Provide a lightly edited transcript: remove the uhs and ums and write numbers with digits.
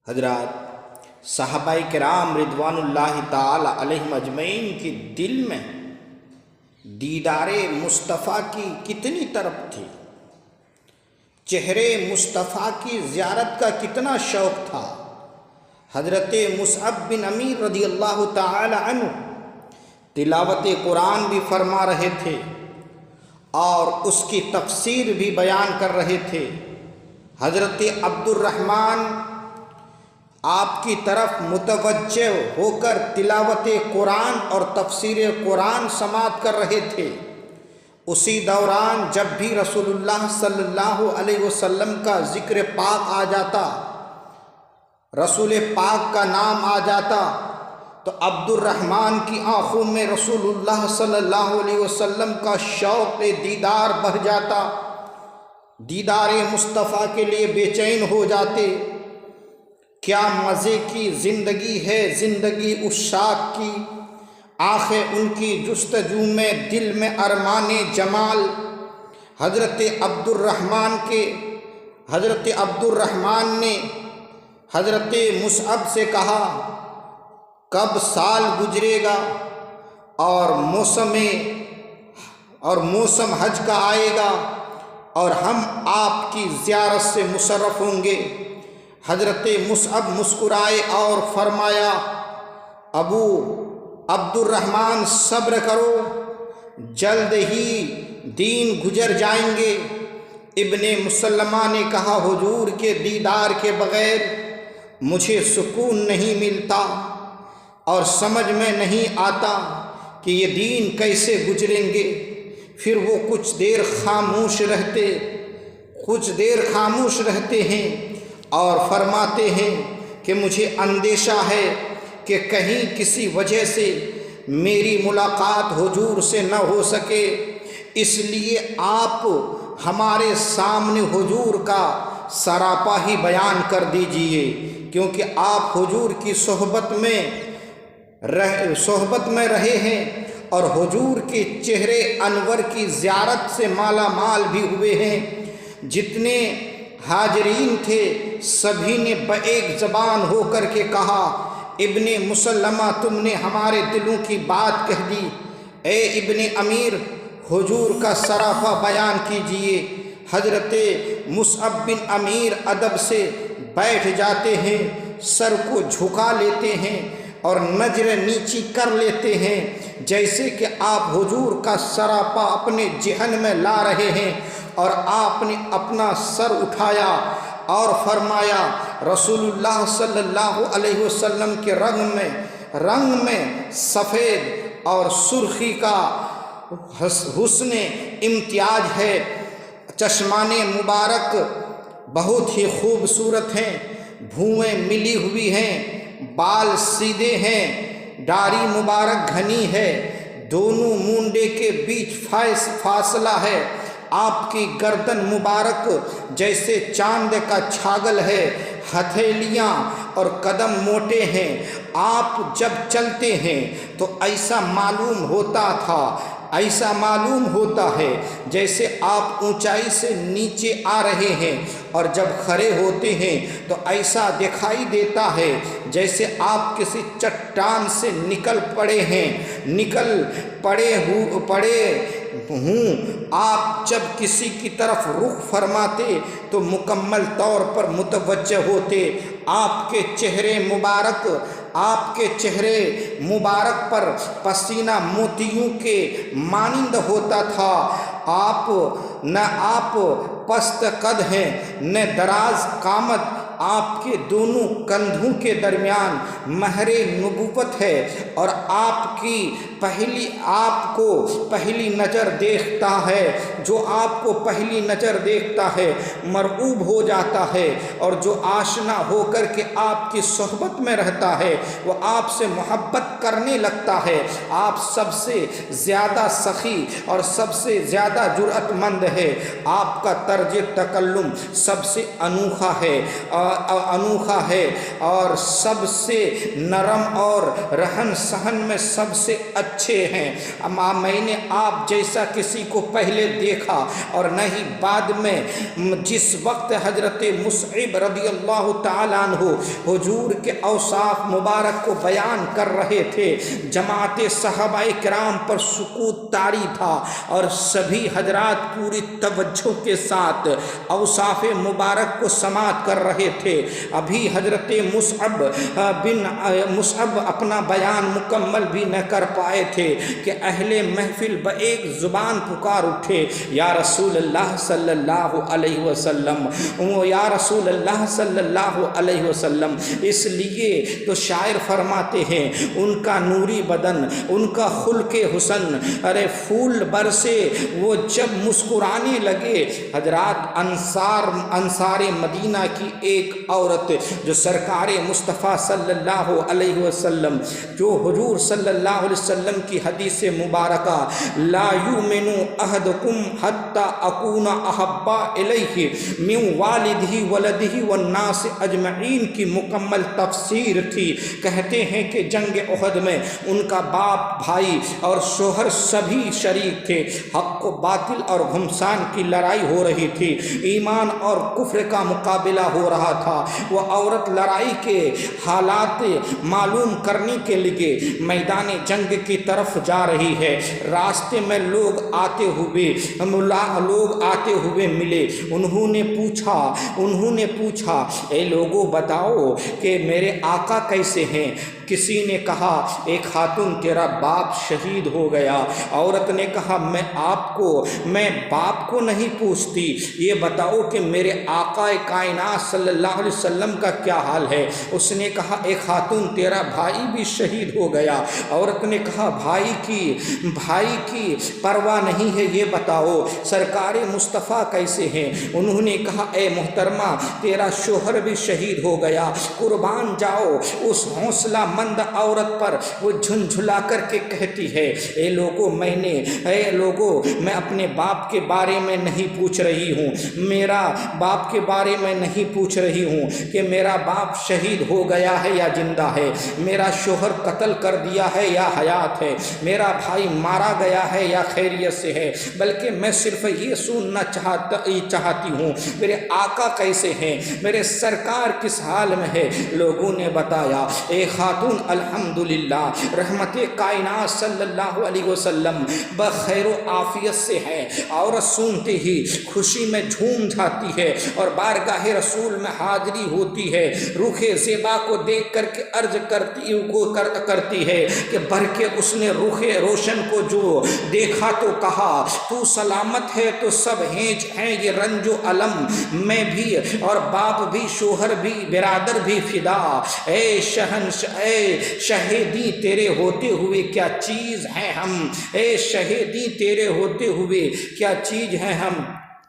حضرات صحابہ کرام رضوان اللہ تعالی علیہم اجمعین کے دل میں دیدار مصطفیٰ کی کتنی طرف تھی، چہرے مصطفیٰ کی زیارت کا کتنا شوق تھا۔ حضرت مصعب بن عمیر رضی اللہ تعالی عنہ تلاوت قرآن بھی فرما رہے تھے اور اس کی تفسیر بھی بیان کر رہے تھے۔ حضرت عبد الرحمن آپ کی طرف متوجہ ہو کر تلاوت قرآن اور تفسیر قرآن سماعت کر رہے تھے۔ اسی دوران جب بھی رسول اللہ صلی اللہ علیہ وسلم کا ذکر پاک آ جاتا، رسول پاک کا نام آ جاتا، تو عبد الرحمن کی آنکھوں میں رسول اللہ صلی اللہ علیہ وسلم کا شوق دیدار بڑھ جاتا، دیدار مصطفیٰ کے لیے بے چین ہو جاتے۔ کیا مزے کی زندگی ہے زندگی عشاق کی، آنکھیں ان کی جستجو میں دل میں ارمان جمال۔ حضرت عبد الرحمن نے حضرت مصعب سے کہا، کب سال گزرے گا اور موسم حج کا آئے گا اور ہم آپ کی زیارت سے مشرف ہوں گے؟ حضرت مصعب مسکرائے اور فرمایا، ابو عبد الرحمن صبر کرو، جلد ہی دن گزر جائیں گے۔ ابن مسلمہ نے کہا، حضور کے دیدار کے بغیر مجھے سکون نہیں ملتا اور سمجھ میں نہیں آتا کہ یہ دن کیسے گزریں گے۔ پھر وہ کچھ دیر خاموش رہتے ہیں اور فرماتے ہیں کہ مجھے اندیشہ ہے کہ کہیں کسی وجہ سے میری ملاقات حضور سے نہ ہو سکے، اس لیے آپ ہمارے سامنے حضور کا سراپا ہی بیان کر دیجئے، کیونکہ آپ حضور کی صحبت میں رہے ہیں اور حضور کے چہرے انور کی زیارت سے مالا مال بھی ہوئے ہیں۔ جتنے حاضرین تھے سبھی نے بایک زبان ہو کر کے کہا، ابن مسلمہ تم نے ہمارے دلوں کی بات کہہ دی، اے ابن امیر حضور کا سراپا بیان کیجئے۔ حضرت مصعب بن عمیر ادب سے بیٹھ جاتے ہیں، سر کو جھکا لیتے ہیں اور نظر نیچی کر لیتے ہیں، جیسے کہ آپ حضور کا سراپا اپنے ذہن میں لا رہے ہیں، اور آپ نے اپنا سر اٹھایا اور فرمایا، رسول اللہ صلی اللہ علیہ وسلم کے رنگ میں سفید اور سرخی کا حسن امتیاز ہے، چشمان مبارک بہت ہی خوبصورت ہیں، بھویں ملی ہوئی ہیں، بال سیدھے ہیں، داڑھی مبارک گھنی ہے، دونوں مونڈے کے بیچ فاصلہ ہے، آپ کی گردن مبارک جیسے چاند کا چھاگل ہے، ہتھیلیاں اور قدم موٹے ہیں، آپ جب چلتے ہیں تو ایسا معلوم ہوتا ہے جیسے آپ اونچائی سے نیچے آ رہے ہیں، اور جب کھڑے ہوتے ہیں تو ایسا دکھائی دیتا ہے جیسے آپ کسی چٹان سے نکل پڑے ہوں۔ آپ جب کسی کی طرف رخ فرماتے تو مکمل طور پر متوجہ ہوتے، آپ کے چہرے مبارک پر پسینہ موتیوں کے مانند ہوتا تھا۔ آپ پست قد ہیں نہ دراز قامت، آپ کے دونوں کندھوں کے درمیان مہر نبوت ہے، اور آپ کو پہلی نظر دیکھتا ہے، جو آپ کو پہلی نظر دیکھتا ہے مرعوب ہو جاتا ہے، اور جو آشنا ہو کر کے آپ کی صحبت میں رہتا ہے وہ آپ سے محبت کرنے لگتا ہے۔ آپ سب سے زیادہ سخی اور سب سے زیادہ جرأت مند ہے، آپ کا طرز تکلم سب سے انوکھا ہے اور سب سے نرم اور رہن سہن میں سب سے اچھے ہیں۔ میں نے آپ جیسا کسی کو پہلے دیکھا اور نہ ہی بعد میں جس وقت حضرت مصعب رضی اللہ تعالیٰ عنہ حضور کے اوصاف مبارک کو بیان کر رہے تھے، جماعت صحابہ کرام پر سکوت طاری تھا اور سبھی حضرات پوری توجہ کے ساتھ اوصاف مبارک کو سماعت کر رہے تھے۔ ابھی حضرت مصعب اپنا بیان مکمل بھی نہ کر پائے تھے کہ اہل محفل بایک زبان پکار اٹھے، یا رسول اللہ صلی اللہ علیہ وسلم، یا رسول اللہ صلی اللہ علیہ وسلم۔ اس لیے تو شاعر فرماتے ہیں ان کا نوری بدن، ان کا خلق حسن، ارے پھول برسے وہ جب مسکرانے لگے۔ حضرات انصار مدینہ کی ایک عورت جو سرکار مصطفیٰ صلی اللہ علیہ وسلم، جو حضور صلی اللہ علیہ وسلم کی حدیث مبارکہ لا یؤمن احدکم حتی اکون احب الیہ من والدہ ولدہ والناس اجمعین کی مکمل تفسیر تھی، کہتے ہیں کہ جنگ احد میں ان کا باپ، بھائی اور شوہر سبھی شریک تھے۔ حق و باطل اور گھمسان کی لڑائی ہو رہی تھی، ایمان اور کفر کا مقابلہ ہو رہا تھا۔ وہ عورت لڑائی کے حالات معلوم کرنے کے لیے میدان جنگ کی طرف جا رہی ہے۔ راستے میں لوگ آتے ہوئے ملے۔ انہوں نے پوچھا اے لوگوں بتاؤ کہ میرے آقا کیسے ہیں؟ کسی نے کہا ایک خاتون تیرا باپ شہید ہو گیا۔ عورت نے کہا میں باپ کو نہیں پوچھتی، یہ بتاؤ کہ میرے آقا کائنات صلی اللہ علیہ وسلم کا کیا حال ہے؟ اس نے کہا ایک خاتون تیرا بھائی بھی شہید ہو گیا۔ عورت نے کہا بھائی کی پرواہ نہیں ہے، یہ بتاؤ سرکار مصطفیٰ کیسے ہیں؟ انہوں نے کہا اے محترمہ تیرا شوہر بھی شہید ہو گیا، قربان جاؤ۔ اس حوصلہ مند عورت پر وہ جھنجھلا کر کے کہتی ہے اے لوگوں میں اپنے باپ کے بارے میں نہیں پوچھ رہی ہوں، میرا باپ کے بارے میں نہیں پوچھ رہی ہوں کہ میرا باپ شہید ہو گیا ہے یا زندہ ہے، میرا شوہر قتل کر دیا ہے یا حیات ہے، میرا بھائی مارا گیا ہے یا خیریت سے ہے، بلکہ میں صرف یہ سننا چاہتی ہوں میرے آقا کیسے ہیں، میرے سرکار کس حال میں ہے۔ لوگوں نے بتایا اے خاتون الحمدللہ رحمت کائنات صلی اللہ علیہ وسلم بخیر و عافیت سے ہے۔ عورت سنتے ہی خوشی میں جھوم جاتی ہے اور بارگاہ رسول میں حاضری ہوتی ہے، رخ زیبا کو دیکھ کر کے عرض کرتی ہے کہ بھر کے اس نے رخ روشن کو جو دیکھا تو کہا تو سلامت ہے تو سب ہینچ ہیں یہ رنج و علم، میں بھی اور باپ بھی شوہر بھی برادر بھی فدا، اے شہیدی تیرے ہوتے ہوئے کیا چیز ہیں ہم، اے شہیدی تیرے ہوتے ہوئے کیا چیز ہیں ہم۔